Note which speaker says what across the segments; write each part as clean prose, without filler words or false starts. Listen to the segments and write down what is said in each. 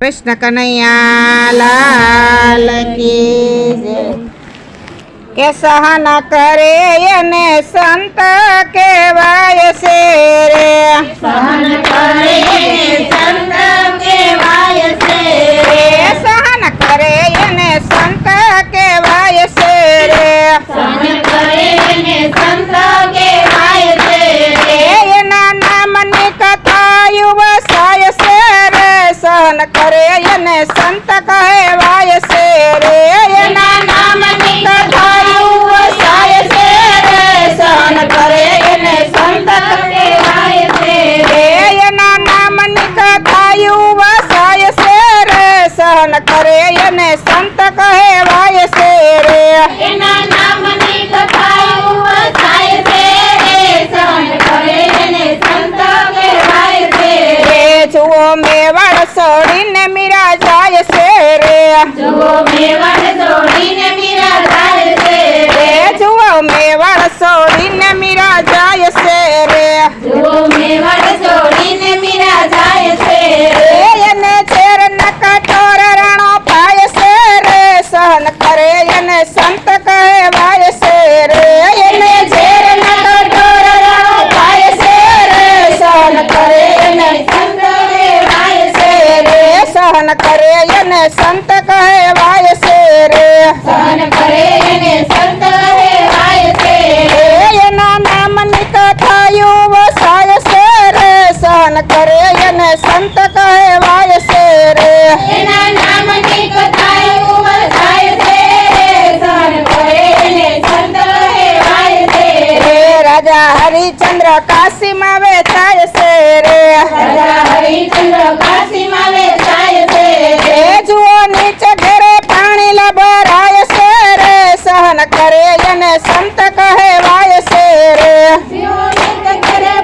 Speaker 1: कृष्ण कन्हैया लाल की जय। के सहन करे એને સંત કહેવાય છે રે,
Speaker 2: સહન કરે એને સંત કહેવાય છે રે,
Speaker 1: સહન કરે એને સંત કહેવાય છે રે,
Speaker 2: સહન કરે એને સંત કહેવાય છે રે,
Speaker 1: એના નામની કથા વસાય છે રે, સહન કરે એને સંત કહેવાય છે રે, એના
Speaker 2: નામની કથા વસાય છે રે, સહન કરે એને સંત કહેવાય છે રે,
Speaker 1: એના નામની કથા વસાય છે રે, સહન કરે એને સંત કહેવાય છે રે,
Speaker 2: એના નામની કથા વસાય છે રે, સહન કરે એને સંત કહેવાય છે રે,
Speaker 1: જુઓ મેવાડ છોડીને મીરા જાય છે રે,
Speaker 2: જુઓ મેવાડ છોડીને મીરા જાય છે રે,
Speaker 1: જુઓ મેવાડ છોડીને મીરા જાય છે રે,
Speaker 2: જુઓ મેવાડ છોડીને મીરા જાય છે રે,
Speaker 1: એને ઝેર ન કઠોર રણો પાય છે રે, સહન કરે એને સંત કહેવાય છે રે, એને ઝેર ન કઠોર રણો પાય છે રે, સહન કરે એને
Speaker 2: સંત કહેવાય છે
Speaker 1: રે, સહન કરે એને સંત કહેવાય છે રે,
Speaker 2: સહન કરે એને સંત કહેવાય છે રે,
Speaker 1: એના નામની કથા વસાય છે રે, સહન કરે એને સંત કહેવાય છે રે,
Speaker 2: એના નામની કથા વસાય છે રે, સહન કરે એને સંત કહેવાય છે રે,
Speaker 1: રાજા હરિચંદ્ર કાશીમાં વેચાય છે રે,
Speaker 2: રાજા હરિચંદ્ર કાશીમાં વેચાય છે રે,
Speaker 1: જુઓ નીચે ઘેરે પાણી લબરાય છે રે, સહન કરે એને સંત કહેવાય છે રે,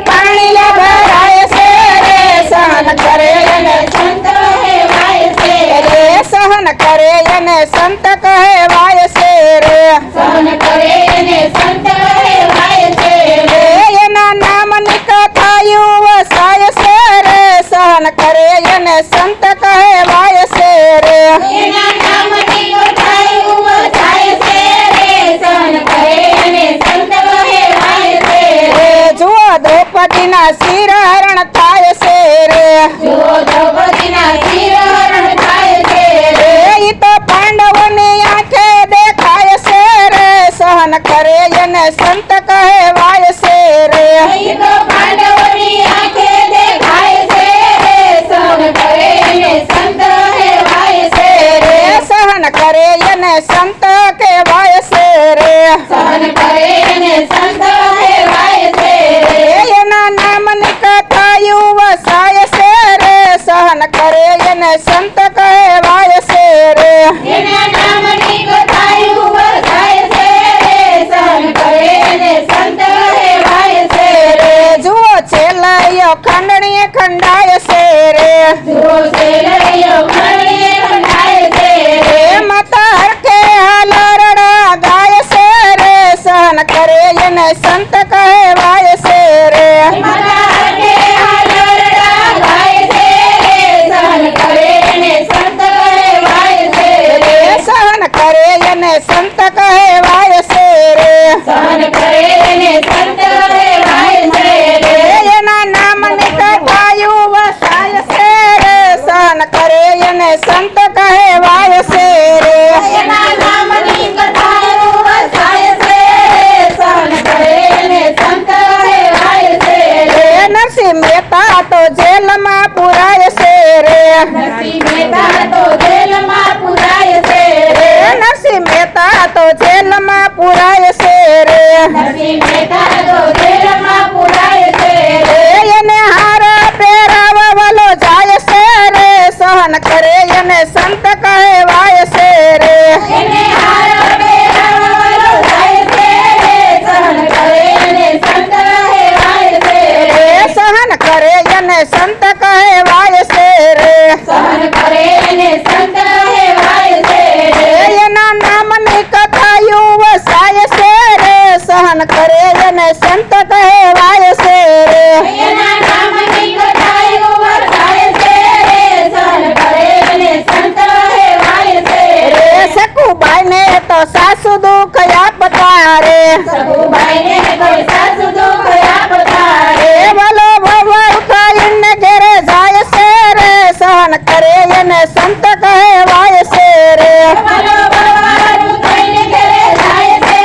Speaker 1: પાણી લબરાય છે રે, સહન કરે એને
Speaker 2: સંત કહેવાય છે
Speaker 1: રે, સહન કરે એને સંત કહેવાય છે રે,
Speaker 2: સહન કરે એને સંત કહેવાય છે રે,
Speaker 1: એના નામની કથા વસાય છે રે, સહન કરે એને સંત કહેવાય છે રે,
Speaker 2: એના નામની કથા વસાય છે રે, સહન કરે એને સંત કહેવાય છે રે,
Speaker 1: જુઓ દ્રૌપદીના શિર હરણ થાય છે રે,
Speaker 2: જુઓ દ્રૌપદીના શિરહરણ થાય છે રે,
Speaker 1: ઈ તો પાંડવોની આંખે દેખાય છે રે, સહન કરે એને સંત કહેવાય છે રે,
Speaker 2: અહીં તો પાંડવોની આંખે દેખાય છે રે, સહન કરે એને સંત કહેવાય છે રે,
Speaker 1: સહન કરે એને સંત કહેવાય છે રે,
Speaker 2: સહન કરે એને સંત કહેવાય છે રે,
Speaker 1: એના નામની કથા વસાય છે રે, સહન કરે એને સંત કહેવાય છે રે,
Speaker 2: એના નામની કથા વસાય છે રે, સહન કરે એને સંત કહેવાય છે રે,
Speaker 1: જુઓ છેલ્લાયો ખંડણીએ ખંડાય છે રે,
Speaker 2: જુઓ શેલૈયો ખંડીએ ખંડાય છે રે,
Speaker 1: માતા હરખે હાલરડા ગાય છે રે, સહન કરે એને સંત કહેવાય છે રે,
Speaker 2: માતા હરખે હાલરડા ગાય છે રે, સહન કરે એને સંત કહેવાય છે રે,
Speaker 1: સહન કરે એને સંત કહેવાય છે રે,
Speaker 2: સહન કરે એને સંત કહેવાય છે રે,
Speaker 1: એના નામની કથા વસાય છે રે, સહન કરે એને સંત કહેવાય છે રે,
Speaker 2: એના નામની કથા વસાય છે રે, સહન કરે એને સંત કહેવાય છે રે,
Speaker 1: નરસિંહ મહેતા તો જેલમાં પુરાય છે રે,
Speaker 2: નરસિંહ મહેતા તો જેલમાં પુરાય છે રે,
Speaker 1: નરસિંહ મહેતા તો જેલમાં પુરાય છે રે,
Speaker 2: નરસિંહ મહેતા તો જેલમાં પુરાય છે રે,
Speaker 1: એને હાર પહેરાવલો જાય છે રે, સહન કરે એને સંત કહેવાય છે રે,
Speaker 2: એને હાર પહેરાવવાનો જાય છે રે, સહન કરે એને સંત કહેવાય છે રે,
Speaker 1: સહન કરે એને સંત કહેવાય છે રે,
Speaker 2: સહન કરે એને સંત કહેવાય છે રે,
Speaker 1: એના નામની કથા વસાય છે રે, સહન કરે એને સંત કહેવાય છે રે,
Speaker 2: એના નામની કથા વસાય છે રે, સહન કરે
Speaker 1: એને સંત કહેવાય છે રે
Speaker 2: ભલો બળવાળું થઈને ઘરે જાય છે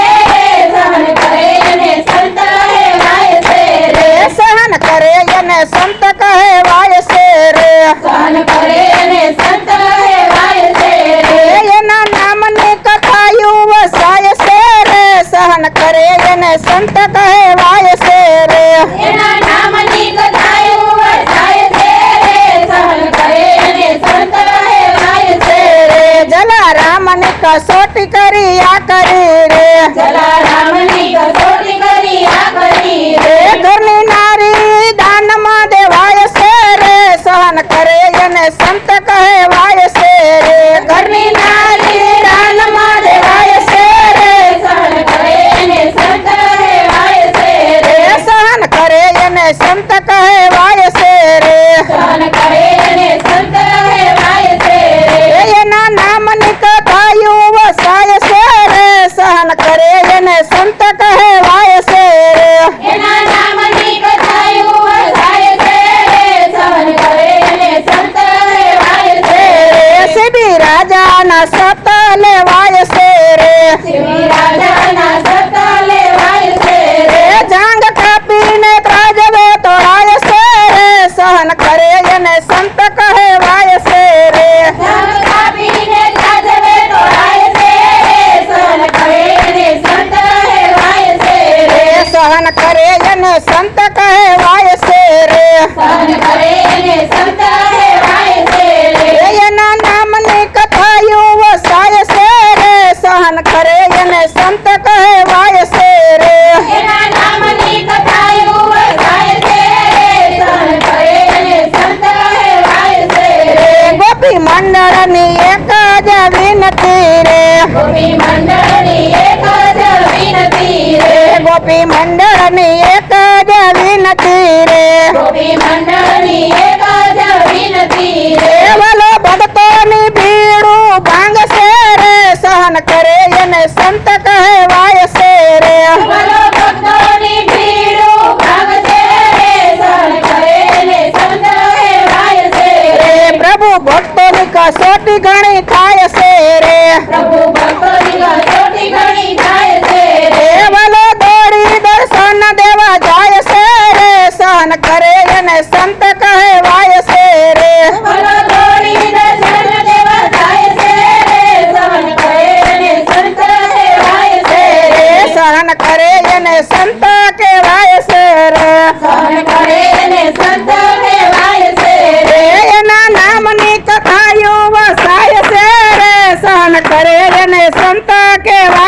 Speaker 2: સહન કરે એને સંત કહેવાય છે રે
Speaker 1: સહન કરે એને સંત કહેવાય છે રે
Speaker 2: સહન કરે એને સંત કહેવાય છે રે
Speaker 1: એના નામની કથાયું વસાય છે રે સહન કરે એને સંત કહેવાય છે રે
Speaker 2: એના નામની કથાયું વસાય છે રે સહન કરે એને સંત કહેવાય છે રે
Speaker 1: જલારામની કસોટી કરી આ કરી રે
Speaker 2: જલારામની કસોટી કરી આ કરી રે
Speaker 1: ઘરની નારી દાનમાં દેવાય છે રે સહન કરે એને સંત કહેવાય છે રે
Speaker 2: ઘરની નારી દાનમાં દેવાય છે રે સહન કરે એને સંત કહેવાય છે રે
Speaker 1: સહન કરે એને સંત કહેવાય છે રે
Speaker 2: સહન કરે એને સંત કહેવાય છે રે
Speaker 1: એના નામની કથાયું વસાય છે રે સહન કરે એને સંત કહેવાય છે રે
Speaker 2: એના નામની કથાયું વસાય છે રે સહન કરે એને સંત કહેવાય છે રે
Speaker 1: શિબી રાજાના સત લેવાય છે રે
Speaker 2: શિવી રાજાના સતા લેવાય છે રે
Speaker 1: જાંગ કાપીને ત્રાજવે તોડાય છે રે સહન કરે એને સંત કહેવાય છે રે
Speaker 2: ધન કાપીને ત્રાજવે તોડાય છે રે સહન કરે એને સંત કહેવાય છે રે
Speaker 1: સહન કરે એને સંત કહેવાય છે રે
Speaker 2: સહન કરે એને સંત કહેવાય છે રે
Speaker 1: એના નામની કથાયું વસાય છે રે સહન કરે એને સંત કહેવાય છે રે
Speaker 2: એના નામની કથાયું વસાય છે રે સહન કરે એને સંત કહેવાય છે રે
Speaker 1: ગોપી મંડળની એક જ વિનતી રે
Speaker 2: ગોપી મંડળની એક જ વિનતી રે
Speaker 1: ગોપી મંડળની એક જ વિનતી રે
Speaker 2: ગોપી મંડળની એક જ વિનતી રે
Speaker 1: કેવલો ભક્તોની ભીડું ભાંગશે રે સહન કરે એને સંત કહેવાય છે રે
Speaker 2: ભલો ભક્તોની ભીડું ભાગશે રે સહન કરે એને સંત કહેવાય છે રે
Speaker 1: પ્રભુ ભક્તોની કસોટી ઘણી થાય છે રે
Speaker 2: પ્રભુ ભક્તોની કસોટી ઘણી થાય છે રે
Speaker 1: કેવલો દોડી દર્શન દેવા જાય છે રે સહન કરે એને સંત કહેવાય છે રે
Speaker 2: ભલો દોડી દર્શન દેવા જાય છે રે સહન કરે એને સંત કહેવાય છે રે
Speaker 1: સહન કરે એને સંત કહેવાય છે રે
Speaker 2: સહન કરે એને સંત કહેવાય છે રે
Speaker 1: એના નામની કથાયું વસાય છે રે સહન કરે એને સંત કહેવાય